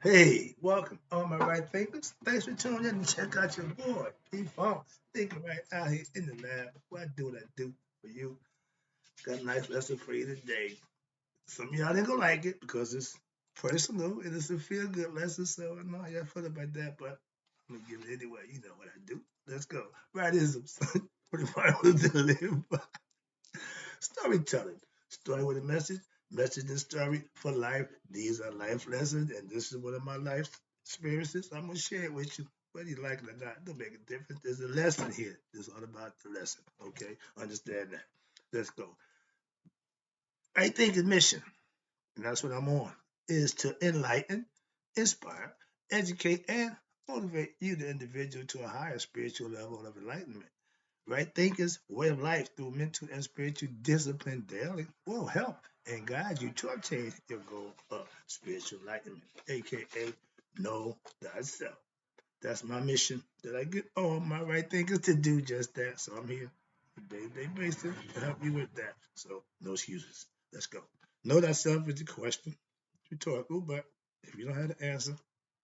Hey, welcome, all my right thinkers. Thanks for tuning in to check out your boy, P-Funk, thinking right out here in the lab. What I do, what I do for you. Got a nice lesson for you today. Some of y'all ain't gonna like it because it's personal and it's a feel-good lesson, so I know how y'all feel about that, but I'm gonna give it anyway. You know what I do. Let's go. Rightisms. Pretty far to live. Storytelling. Story with a message. Message and story for life. These are life lessons, and this is one of my life experiences. I'm gonna share it with you. Whether you like it or not, don't make a difference. There's a lesson here. It's all about the lesson. Okay, understand that. Let's go. I think the mission, and that's what I'm on, is to enlighten, inspire, educate, and motivate you, the individual, to a higher spiritual level of enlightenment. Right thinkers, way of life through mental and spiritual discipline daily will help and guide you to obtain your goal of spiritual enlightenment, aka know thyself. That's my mission that I get all my right thinkers to do just that. So I'm here day-to-day basis to help you with that. So no excuses. Let's go. Know thyself is the question. Rhetorical, but if you don't have the answer,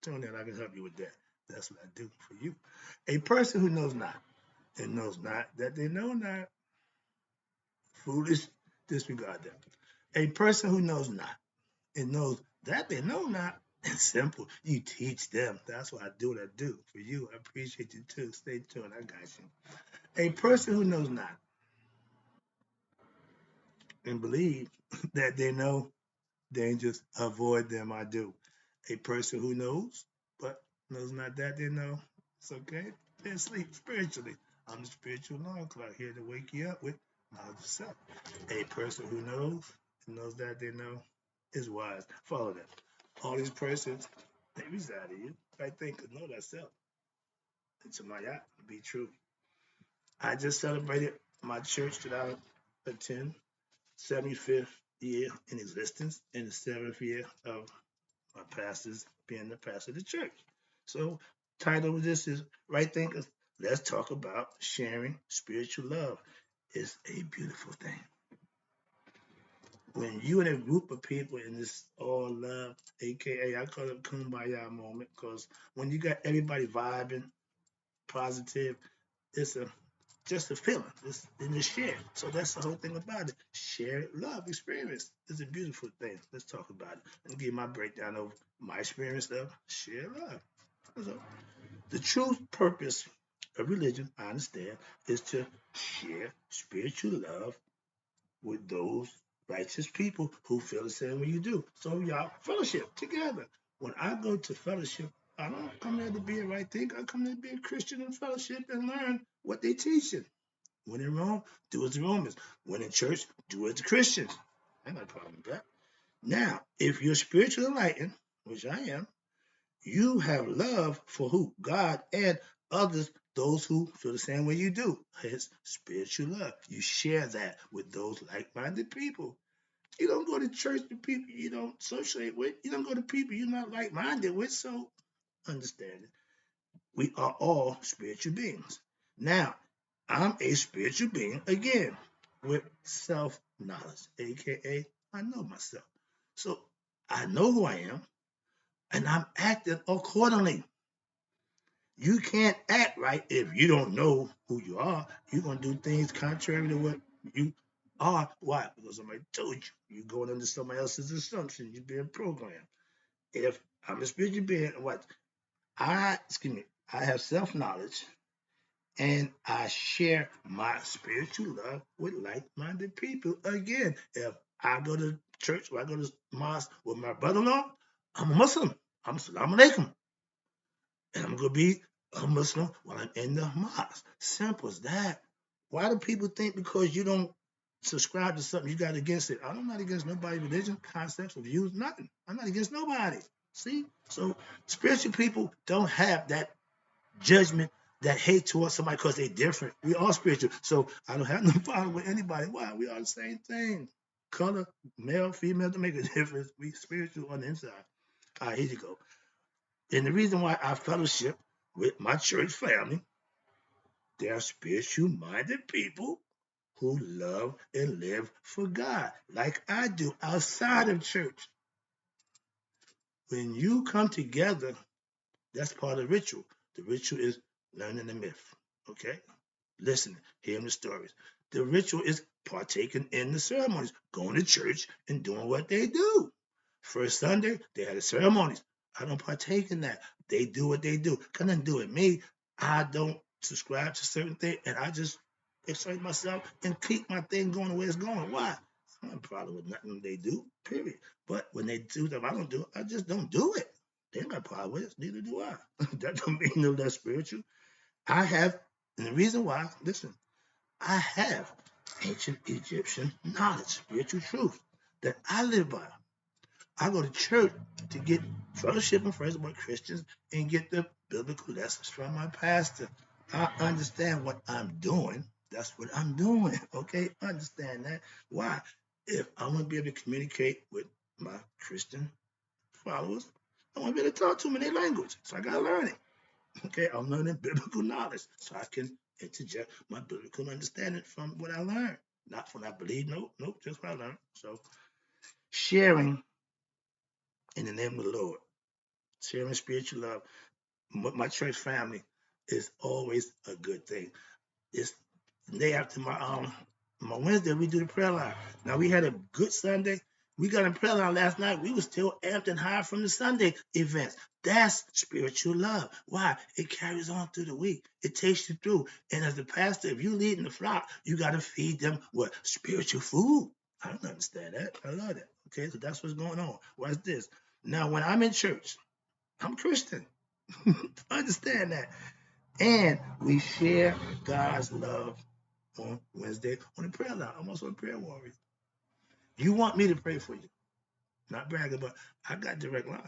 tune in. I can help you with that. That's what I do for you. A person who knows not and knows not that they know not. Foolish, disregard that. A person who knows not and knows that they know not, it's simple. You teach them. That's why I do what I do for you. I appreciate you too. Stay tuned. I got you. A person who knows not and believe that they know dangers, avoid them. I do. A person who knows but knows not that they know, it's okay. They're asleep spiritually. I'm the spiritual alarm clock here to wake you up with knowledge of self. A person who knows and knows that they know is wise. Follow them. All these persons, they reside in you. I think know that self. To my yacht, be true. I just celebrated my church that I attend, 75th year in existence, and the 7th year of my pastors being the pastor of the church. So, title of this is Right Thinkers. Let's talk about sharing spiritual love. It's a beautiful thing. When you in a group of people in this all love, aka I call it kumbaya moment, because when you got everybody vibing, positive, it's a just a feeling. It's in the share. So that's the whole thing about it. Share love experience. It's a beautiful thing. Let's talk about it. Let me give you my breakdown of my experience of share love. So the true purpose of religion, I understand, is to share spiritual love with those righteous people who feel the same way you do. So y'all fellowship together. When I go to fellowship, I don't come there to be a right thing. I come there to be a Christian in fellowship and learn what they teaching. When in Rome, do as the Romans. When in church, do as the Christians. I ain't got a problem with that. Now, if you're spiritually enlightened, which I am, you have love for who? God and others, those who feel the same way you do. It's spiritual love. You share that with those like-minded people. You don't go to church with people you don't associate with. You don't go to people you're not like-minded with. So understand it. We are all spiritual beings. Now, I'm a spiritual being again with self-knowledge, aka I know myself. So I know who I am and I'm acting accordingly. You can't act right if you don't know who you are. You're gonna do things contrary to what you are. Why? Because somebody told you. You're going under somebody else's assumption. You're being programmed. If I'm a spiritual being, what I have self-knowledge and I share my spiritual love with like-minded people. Again, if I go to church or I go to mosque with my brother-in-law, I'm a Muslim. I'm Salam alaikum. And I'm going to be a Muslim while I'm in the mosque. Simple as that. Why do people think because you don't subscribe to something you got against it? I'm not against nobody's religion, concepts, or views, nothing. I'm not against nobody. See? So spiritual people don't have that judgment, that hate towards somebody because they're different. We all spiritual. So I don't have no problem with anybody. Why? We are the same thing. Color, male, female, don't make a difference. We spiritual on the inside. All right, here you go. And the reason why I fellowship with my church family, they are spiritual minded people who love and live for God, like I do outside of church. When you come together, that's part of the ritual. The ritual is learning the myth. Okay? Listening, hearing the stories. The ritual is partaking in the ceremonies, going to church and doing what they do. First Sunday, they had the ceremonies. I don't partake in that. They do what they do. Got nothing to do with me. I don't subscribe to certain things, and I just exert myself and keep my thing going the way it's going. Why? I'm not problem with nothing they do, period. But when they do stuff I don't do, I just don't do it. They ain't got a problem with it. Neither do I. That don't mean no less spiritual. I have, and the reason why, listen, I have ancient Egyptian knowledge, spiritual truth that I live by. I go to church to get fellowship and friends with Christians and get the biblical lessons from my pastor. I understand what I'm doing. That's what I'm doing. Okay, understand that. Why? If I want to be able to communicate with my Christian followers, I want to be able to talk to them in their language. So I gotta learn it. Okay, I'm learning biblical knowledge so I can interject my biblical understanding from what I learned, not from what I believe. Nope, just what I learned. So sharing in the name of the Lord, sharing spiritual love with my church family is always a good thing. It's the day after my Wednesday, we do the prayer line. Now we had a good Sunday. We got in prayer line last night. We were still amped and high from the Sunday events. That's spiritual love. Why? It carries on through the week. It takes you through. And as the pastor, if you lead in the flock, you got to feed them what? Spiritual food. I don't understand that. I love that. Okay, so that's what's going on. What's this? Now, when I'm in church, I'm Christian. Understand that. And we share God's love on Wednesday on the prayer line. I'm also a prayer warrior. You want me to pray for you. Not bragging, but I got direct line.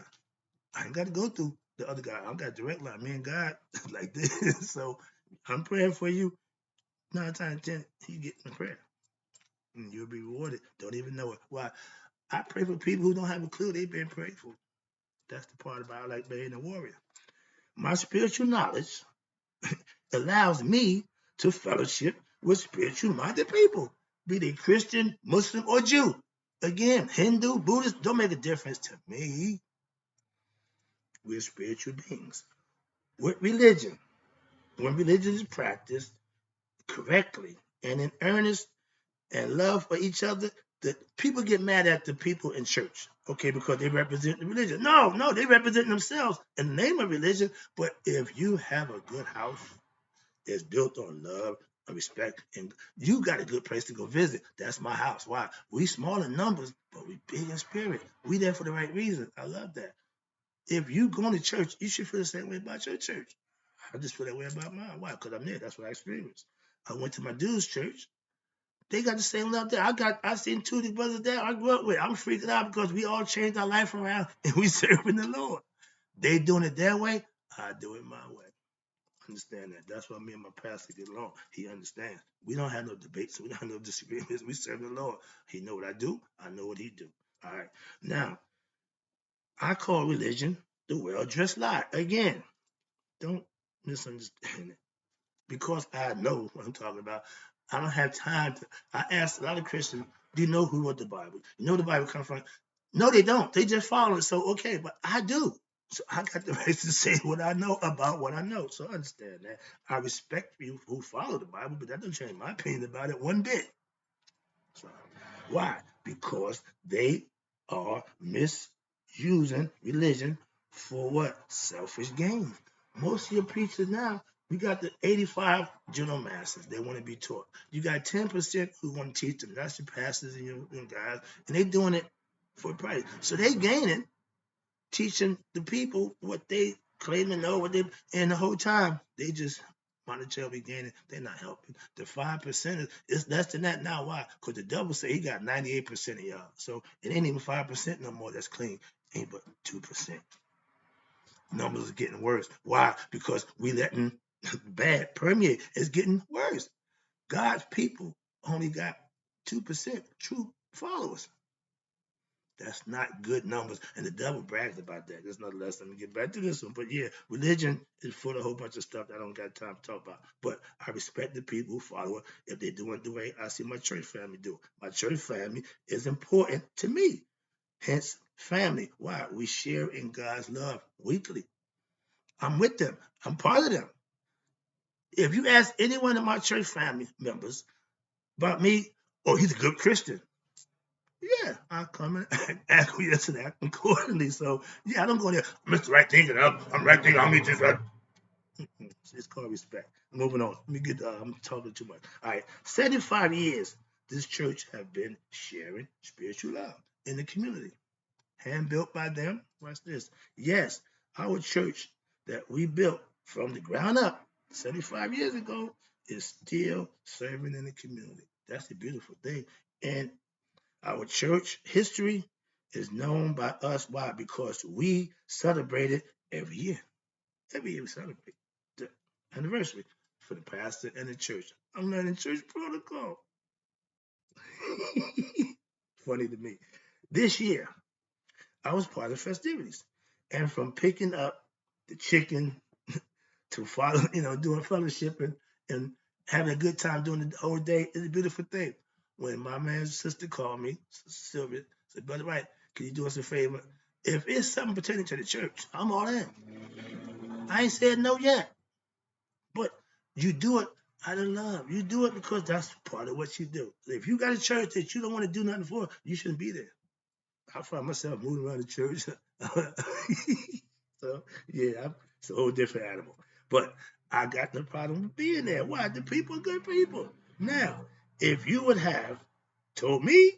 I ain't got to go through the other guy. I got direct line. Me and God like this. So I'm praying for you. 9 times 10, you get in prayer. And you'll be rewarded. Don't even know it. Why? I pray for people who don't have a clue they've been prayed for. That's the part about like being a warrior. My spiritual knowledge allows me to fellowship with spiritual minded people, be they Christian, Muslim, or Jew. Again, Hindu, Buddhist, don't make a difference to me. We're spiritual beings. With religion, when religion is practiced correctly and in earnest and love for each other, the people get mad at the people in church, okay, because they represent the religion. No, they represent themselves in the name of religion. But if you have a good house, that's built on love and respect, and you got a good place to go visit. That's my house. Why? We small in numbers, but we big in spirit. We there for the right reason. I love that. If you going to church, you should feel the same way about your church. I just feel that way about mine. Why? Because I'm there. That's what I experienced. I went to my dude's church. They got the same love there. I seen two of the brothers there I grew up with. I'm freaking out because we all changed our life around and we serving the Lord. They doing it their way. I do it my way. Understand that. That's why me and my pastor get along. He understands. We don't have no debates. We don't have no disagreements. We serve the Lord. He know what I do. I know what he do. All right. Now, I call religion the well-dressed lie. Again, don't misunderstand it. Because I know what I'm talking about, I don't have time to. I ask a lot of Christians, do you know who wrote the Bible? You know where the Bible comes from? No, they don't. They just follow it. So, okay, but I do. So I got the right to say what I know about what I know. So understand that. I respect you who follow the Bible, but that doesn't change my opinion about it one bit. So, why? Because they are misusing religion for what? Selfish gain. Most of your preachers now, we got the 85 general masters. They want to be taught. You got 10% who want to teach them. That's your pastors and your guys. And they doing it for a price. So they gaining, teaching the people what they claim to know, and the whole time they just monetarily gaining. They're not helping. The 5% is less than that now. Why? Because the devil say he got 98% of y'all. So it ain't even 5% no more that's clean. Ain't but 2%. Numbers are getting worse. Why? Because we letting bad permeate. It's getting worse. God's people only got 2% true followers. That's not good numbers. And the devil brags about that. There's another lesson. Let me get back to this one. But yeah, religion is full of a whole bunch of stuff that I don't got time to talk about. But I respect the people who follow it if they do it the way I see my church family do. My church family is important to me. Hence, family. Why? We share in God's love weekly. I'm with them. I'm part of them. If you ask any one of my church family members about me, oh, he's a good Christian. Yeah, I come and acquiesce and act accordingly. So yeah, I don't go there, Mr. Right Thing, and I'm right thing. I'm just right. It's called respect. Moving on. Let me get. I'm talking too much. All right, 75 years. This church have been sharing spiritual love in the community, hand built by them. Watch this. Yes, our church that we built from the ground up 75 years ago is still serving in the community. That's a beautiful thing. And our church history is known by us. Why? Because we celebrate it every year. Every year we celebrate the anniversary for the pastor and the church. I'm learning church protocol. Funny to me. This year, I was part of festivities. And from picking up the chicken to follow, doing fellowship and having a good time doing the whole day is a beautiful thing. When my man's sister called me, Sylvia, said, Brother Wright, can you do us a favor? If it's something pertaining to the church, I'm all in. I ain't said no yet. But you do it out of love. You do it because that's part of what you do. If you got a church that you don't want to do nothing for, you shouldn't be there. I find myself moving around the church. So yeah, it's a whole different animal. But I got no problem with being there. Why? The people are good people. Now, if you would have told me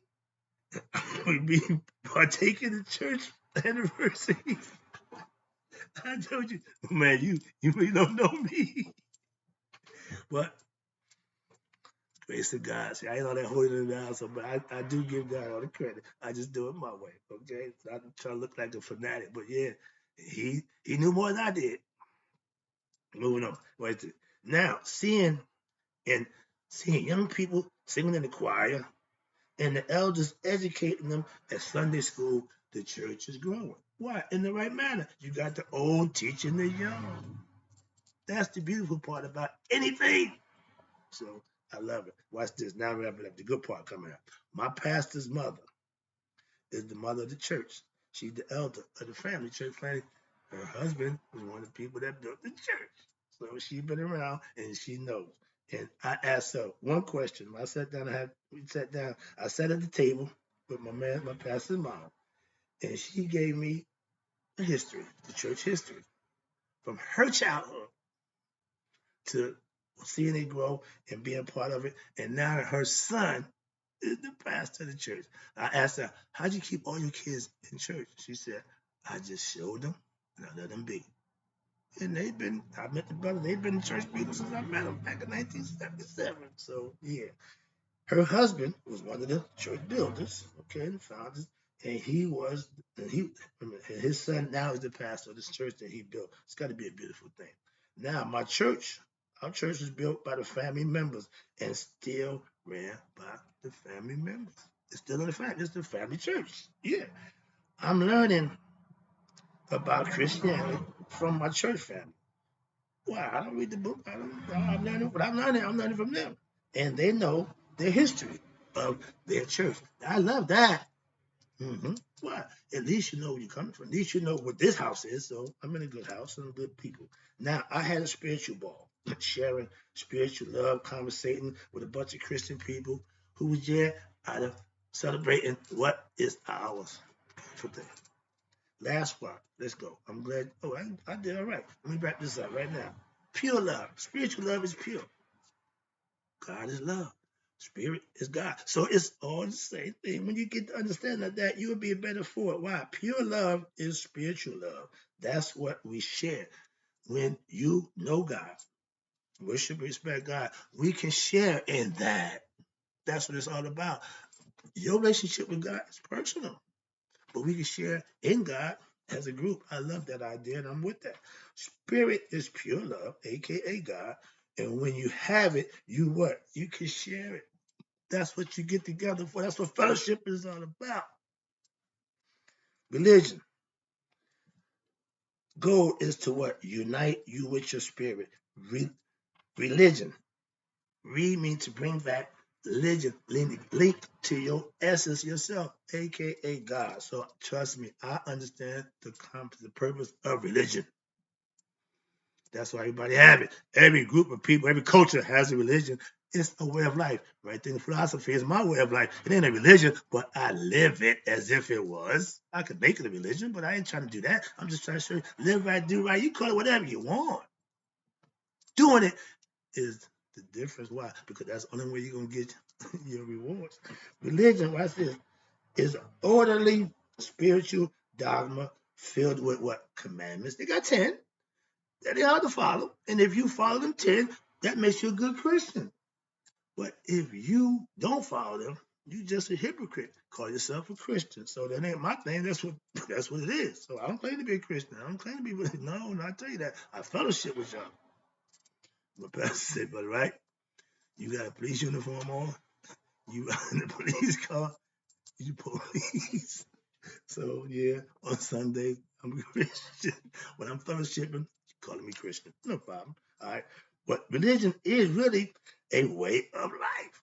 we'd be partaking in church anniversary, I told you, man, you really don't know me. But grace to God. See, I ain't all that holding it down, but I do give God all the credit. I just do it my way, okay? I try to look like a fanatic, but yeah, he knew more than I did. Moving on. Wait. Now, and seeing young people singing in the choir and the elders educating them at Sunday school, the church is growing. Why? In the right manner. You got the old teaching the young. That's the beautiful part about anything. So I love it. Watch this. Now wrap it up. The good part coming up. My pastor's mother is the mother of the church. She's the elder of the family, church family. Her husband was one of the people that built the church. So she's been around and she knows. And I asked her one question. When I sat down, we sat down. I sat at the table with my pastor's mom, and she gave me the history, the church history, from her childhood to seeing it grow and being part of it. And now her son is the pastor of the church. I asked her, how'd you keep all your kids in church? She said, I just showed them and I let them be. And I met the brother, they've been in church people since I met them back in 1977. So, yeah. Her husband was one of the church builders, okay, the founders, and his son now is the pastor of this church that he built. It's got to be a beautiful thing. Now, our church is built by the family members and still ran by the family members. It's still in the family. It's the family church. Yeah, I'm learning about Christianity from my church family. Why? I don't read the book. I'm learning what I'm learning from them. And they know the history of their church. I love that. Why? At least you know where you're coming from. At least you know what this house is. So I'm in a good house and good people. Now, I had a spiritual ball, sharing spiritual love, conversating with a bunch of Christian people who was there out of celebrating what is ours. Beautiful thing. Last part. Let's go. I'm glad. Oh, I did all right. Let me wrap this up right now. Pure love. Spiritual love is pure. God is love. Spirit is God. So it's all the same thing. When you get to understand that, you'll be better for it. Why? Pure love is spiritual love. That's what we share. When you know God, worship, respect God, we can share in that. That's what it's all about. Your relationship with God is personal, but we can share in God as a group. I love that idea, and I'm with that. Spirit is pure love, aka God. And when you have it, you what? You can share it. That's what you get together for. That's what fellowship is all about. Religion. Goal is to what? Unite you with your spirit. Religion. Re means to bring back religion linked to your essence yourself, aka God. So trust me, I understand the purpose of religion. That's why everybody have it. Every group of people, every culture has a religion. It's a way of life. Right then, philosophy is my way of life. It ain't a religion, but I live it as if it was. I could make it a religion, but I ain't trying to do that. I'm just trying to show you, live right, do right. You call it whatever you want. Doing it is the difference. Why? Because that's the only way you're gonna get your rewards. Religion, watch this, is an orderly spiritual dogma filled with what? Commandments. They got 10 that they ought to follow. And if you follow them 10, that makes you a good Christian. But if you don't follow them, you just a hypocrite. Call yourself a Christian. So that ain't my thing. That's what it is. So I don't claim to be a Christian. I don't claim to be no, I tell you that. I fellowship with y'all. But Pastor said, but right, you got a police uniform on, you in the police car, you police. So yeah, on Sunday, I'm a Christian. When I'm fellowshipping, calling me Christian. No problem. All right. But religion is really a way of life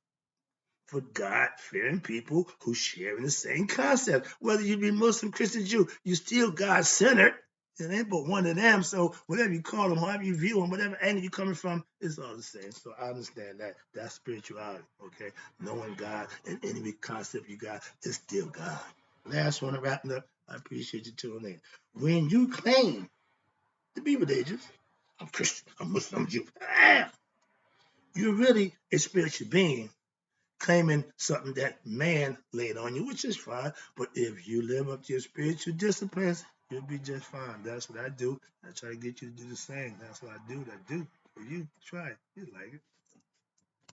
for God-fearing people who share in the same concept. Whether you be Muslim, Christian, Jew, you still God-centered. It ain't but one of them. So whatever you call them, however you view them, whatever angle you're coming from, it's all the same. So I understand that. That's spirituality, okay? Knowing God and any concept you got is still God. Last one, wrapping up. I appreciate you tuning in. When you claim to be religious, I'm Christian, I'm Muslim, I'm Jew, you're really a spiritual being claiming something that man laid on you, which is fine. But if you live up to your spiritual disciplines, you'll be just fine. That's what I do. I try to get you to do the same. That's what I do. For you, try it. You like it.